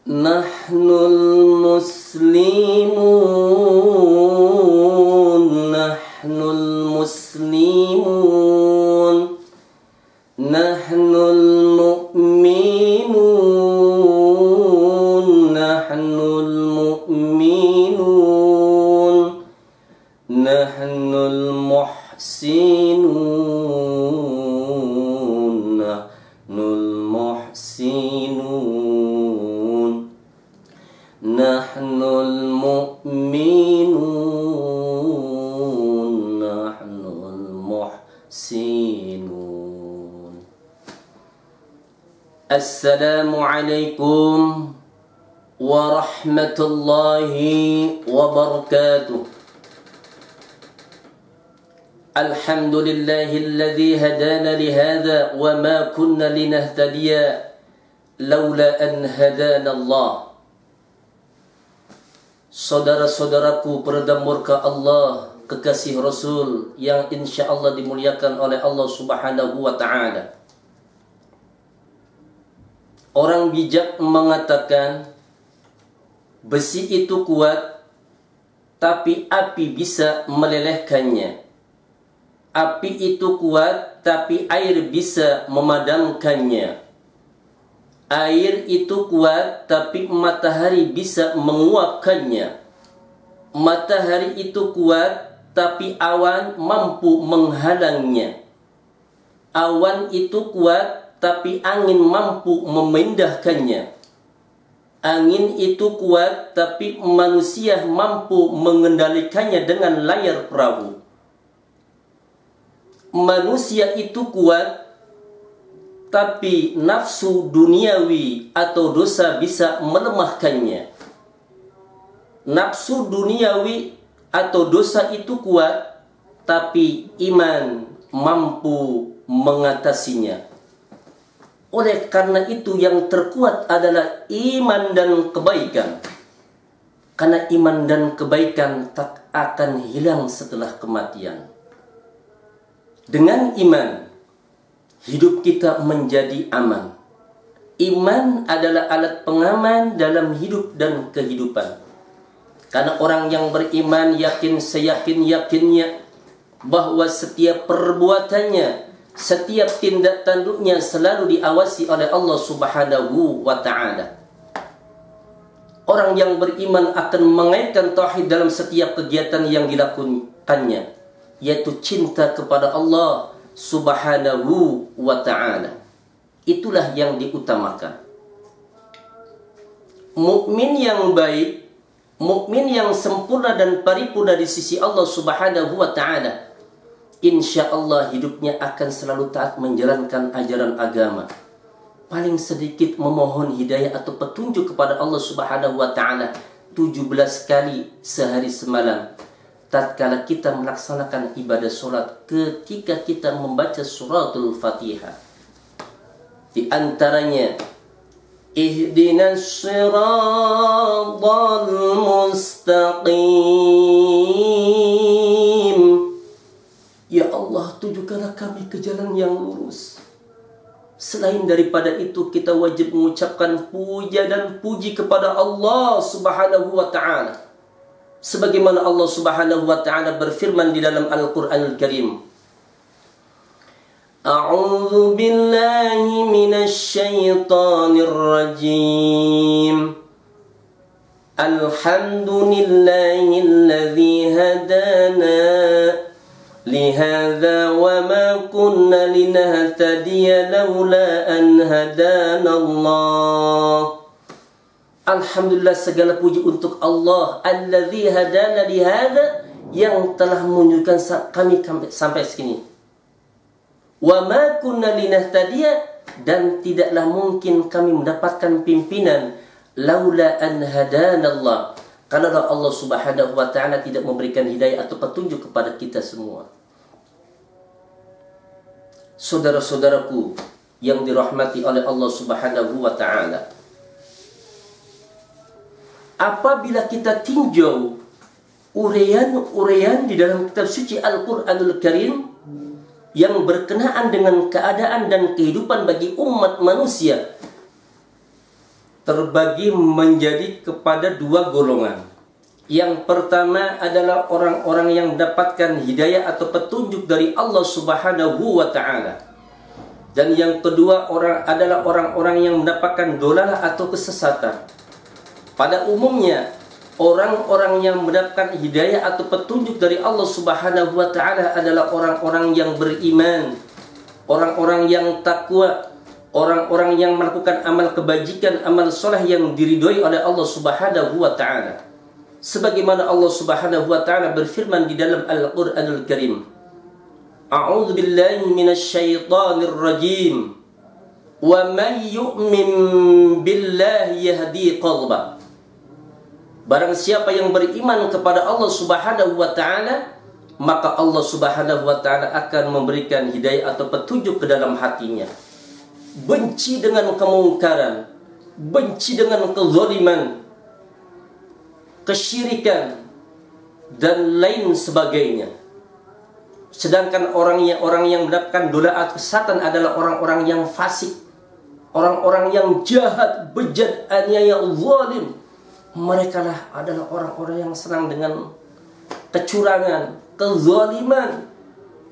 Nahnul muslimun, nahnul muslimun, nahnul mu'minun, nahnul mu'minun, nahnul muhsinun, nahnul muhsinun, nahnul mu'minun, nahnul muhsinun. Assalamualaikum warahmatullahi wabarakatuh. Alhamdulillahilladzi hadana lihada wa ma kunna linahtadiya laula an hadana Allah. Saudara-saudaraku peredam murka Allah, kekasih Rasul yang insya Allah dimuliakan oleh Allah Subhanahu wa ta'ala. Orang bijak mengatakan besi itu kuat, tapi api bisa melelehkannya. Api itu kuat, tapi air bisa memadamkannya. Air itu kuat, tapi matahari bisa menguapkannya. Matahari itu kuat, tapi awan mampu menghalangnya. Awan itu kuat, tapi angin mampu memindahkannya. Angin itu kuat, tapi manusia mampu mengendalikannya dengan layar perahu. Manusia itu kuat, tapi nafsu duniawi atau dosa bisa melemahkannya. Nafsu duniawi atau dosa itu kuat, tapi iman mampu mengatasinya. Oleh karena itu yang terkuat adalah iman dan kebaikan. Karena iman dan kebaikan tak akan hilang setelah kematian. Dengan iman, hidup kita menjadi aman. Iman adalah alat pengaman dalam hidup dan kehidupan. Karena orang yang beriman yakin seyakin-yakinnya bahwa setiap perbuatannya, setiap tindak tanduknya selalu diawasi oleh Allah Subhanahu wa ta'ala. Orang yang beriman akan mengaitkan tauhid dalam setiap kegiatan yang dilakukannya, yaitu cinta kepada Allah Subhanahu wa ta'ala. Itulah yang diutamakan. Mukmin yang baik, mukmin yang sempurna dan paripurna di sisi Allah Subhanahu wa ta'ala, insya Allah hidupnya akan selalu taat menjalankan ajaran agama. Paling sedikit memohon hidayah atau petunjuk kepada Allah Subhanahu wa ta'ala 17 kali sehari semalam. Tatkala kita melaksanakan ibadah solat, ketika kita membaca suratul Fatihah, di antaranya ihdinas siratal mustaqim, ya Allah tujukanlah kami ke jalan yang lurus. Selain daripada itu, kita wajib mengucapkan puja dan puji kepada Allah Subhanahu wa ta'ala. Sebagaimana Allah Subhanahu wa ta'ala berfirman di dalam Al-Qur'anul Karim, A'udzu billahi minasy syaithanir rajim. Alhamdulillahilladzi hadana lihadza wa ma kunna linahtadiya laula an hadana Allah. Alhamdulillah, segala puji untuk Allah, alladzi hadana lihadza, yang telah menunjukkan kami sampai sini. Wa ma kunna linahtadiya, dan tidaklah mungkin kami mendapatkan pimpinan laula an hadana Allah, kalau Allah Subhanahu wa ta'ala tidak memberikan hidayah atau petunjuk kepada kita semua. Saudara-saudaraku yang dirahmati oleh Allah Subhanahu wa ta'ala, apabila kita tinjau uraian-uraian di dalam kitab suci Al-Qur'anul Karim yang berkenaan dengan keadaan dan kehidupan bagi umat manusia, terbagi menjadi kepada dua golongan. Yang pertama adalah orang-orang yang mendapatkan hidayah atau petunjuk dari Allah Subhanahu wa Ta'ala. Dan yang kedua adalah orang-orang yang mendapatkan dolalah atau kesesatan. Pada umumnya, orang-orang yang mendapatkan hidayah atau petunjuk dari Allah Subhanahu wa Ta'ala adalah orang-orang yang beriman, orang-orang yang takwa, orang-orang yang melakukan amal kebajikan, amal soleh yang diridhoi oleh Allah Subhanahu wa Ta'ala. Sebagaimana Allah Subhanahu wa Ta'ala berfirman di dalam Al-Qur'anul Karim, A'udzu billahi minasyaitonir rajim. Wa may yu'min billahi yahdi qalbah. Barang siapa yang beriman kepada Allah Subhanahu wa Ta'ala, maka Allah Subhanahu wa Ta'ala akan memberikan hidayah atau petunjuk ke dalam hatinya. Benci dengan kemungkaran, benci dengan kezaliman, kesyirikan, dan lain sebagainya. Sedangkan orang yang mendapatkan dola atau kesesatan adalah orang-orang yang fasik, orang-orang yang jahat, bejat, aniaya, zalim. Mereka lah adalah orang-orang yang senang dengan kecurangan, kezaliman,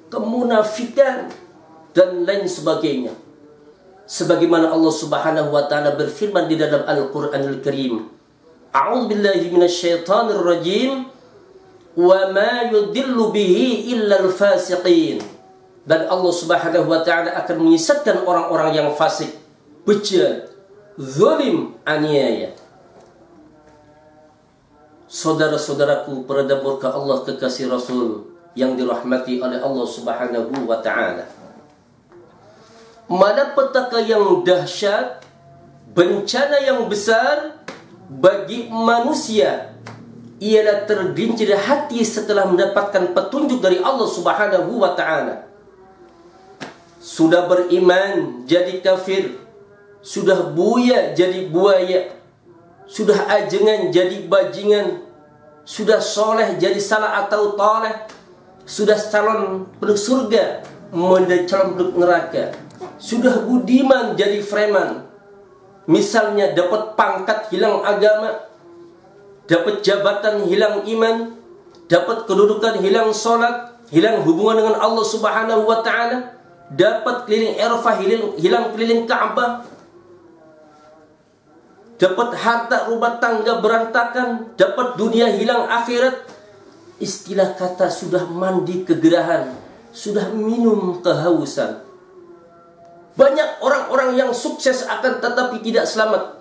kemunafikan, dan lain sebagainya. Sebagaimana Allah Subhanahu wa Ta'ala berfirman di dalam Al-Qur'anul Karim, A'udzu billahi minasyaitonir rajim. Wa ma yudillu bihi illa al-fasiqin. Dan Allah Subhanahu wa Ta'ala akan menyesatkan orang-orang yang fasik, bejat, zalim, aniaya. Saudara-saudaraku peredam murka Allah, kekasih Rasul yang dirahmati oleh Allah Subhanahu wa Ta'ala, malapetaka yang dahsyat, bencana yang besar bagi manusia ialah tergelincir hati setelah mendapatkan petunjuk dari Allah Subhanahu wa Ta'ala. Sudah beriman jadi kafir, sudah buaya jadi buaya, sudah ajengan jadi bajingan, sudah soleh jadi salah atau toleh, sudah calon penduduk surga menjadi calon penduduk neraka, sudah budiman jadi preman. Misalnya dapat pangkat hilang agama, dapat jabatan hilang iman, dapat kedudukan hilang sholat, hilang hubungan dengan Allah Subhanahu wa Ta'ala, dapat keliling Arafah hilang keliling Ka'bah, dapat harta rumah tangga berantakan, dapat dunia hilang akhirat. Istilah kata sudah mandi kegerahan, sudah minum kehausan. Banyak orang-orang yang sukses akan tetapi tidak selamat,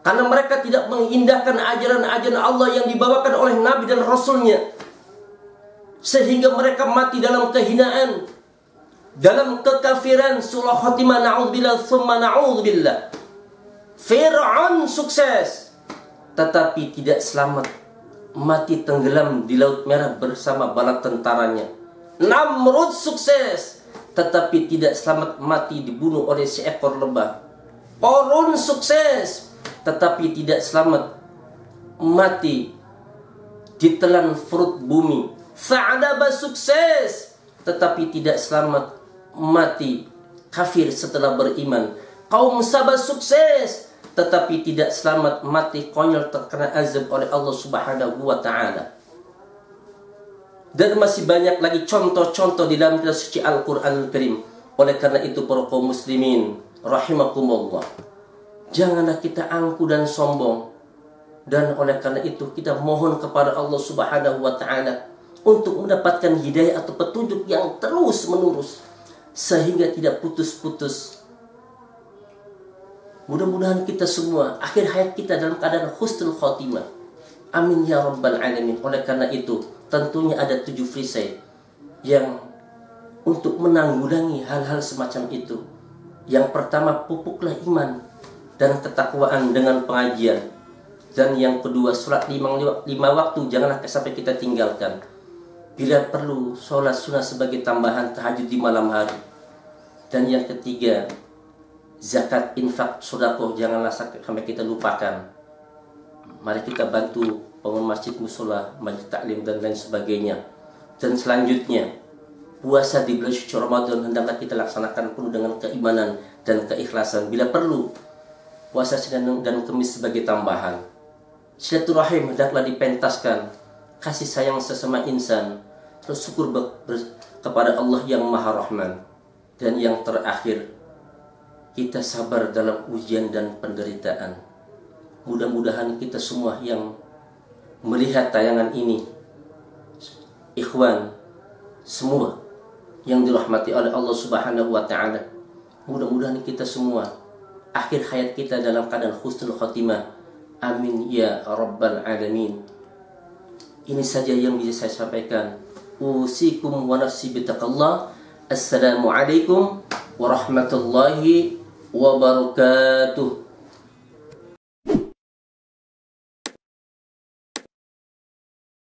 karena mereka tidak mengindahkan ajaran-ajaran Allah yang dibawakan oleh Nabi dan Rasulnya, sehingga mereka mati dalam kehinaan, dalam kekafiran. Surah Khatimah, na'udzubillah tsumma na'udzubillah. Fir'aun sukses tetapi tidak selamat, mati tenggelam di Laut Merah bersama bala tentaranya. Namrud sukses tetapi tidak selamat, mati dibunuh oleh seekor lebah. Qarun sukses tetapi tidak selamat, mati ditelan perut bumi. Sa'labah sukses tetapi tidak selamat, mati kafir setelah beriman. Kaum Sabah sukses tetapi tidak selamat, mati konyol terkena azab oleh Allah Subhanahu wa Ta'ala. Dan masih banyak lagi contoh-contoh di dalam kitab suci Al-Qur'anul Karim. Oleh karena itu para kaum muslimin rahimakumullah, janganlah kita angku dan sombong. Dan oleh karena itu kita mohon kepada Allah Subhanahu wa Ta'ala untuk mendapatkan hidayah atau petunjuk yang terus menerus, sehingga tidak putus-putus. Mudah-mudahan kita semua akhir hayat kita dalam keadaan husnul khotimah. Amin ya rabbal alamin. Oleh karena itu tentunya ada 7 perisai yang untuk menanggulangi hal-hal semacam itu. Yang pertama, pupuklah iman dan ketakwaan dengan pengajian. Dan yang kedua, sholat 5 waktu janganlah sampai kita tinggalkan. Bila perlu, sholat sunnah sebagai tambahan tahajud di malam hari. Dan yang ketiga, zakat, infak, sedekah janganlah sampai kita lupakan. Mari kita bantu bangun masjid, musola, majelis taklim dan lain sebagainya. Dan selanjutnya, puasa di bulan suci Ramadan hendaklah kita laksanakan penuh dengan keimanan dan keikhlasan. Bila perlu, puasa Senin dan Kamis sebagai tambahan. Silaturahim hendaklah dipentaskan, kasih sayang sesama insan, terus syukur kepada Allah yang Maha Rahman. Dan yang terakhir, kita sabar dalam ujian dan penderitaan. Mudah-mudahan kita semua yang melihat tayangan ini, ikhwan semua yang dirahmati oleh Allah Subhanahu wa taala, mudah-mudahan kita semua akhir hayat kita dalam keadaan husnul khotimah. Amin ya rabbal alamin. Ini saja yang bisa saya sampaikan. Usikum wa nafsi bitaqallah. Assalamualaikum warahmatullahi wabarakatuh.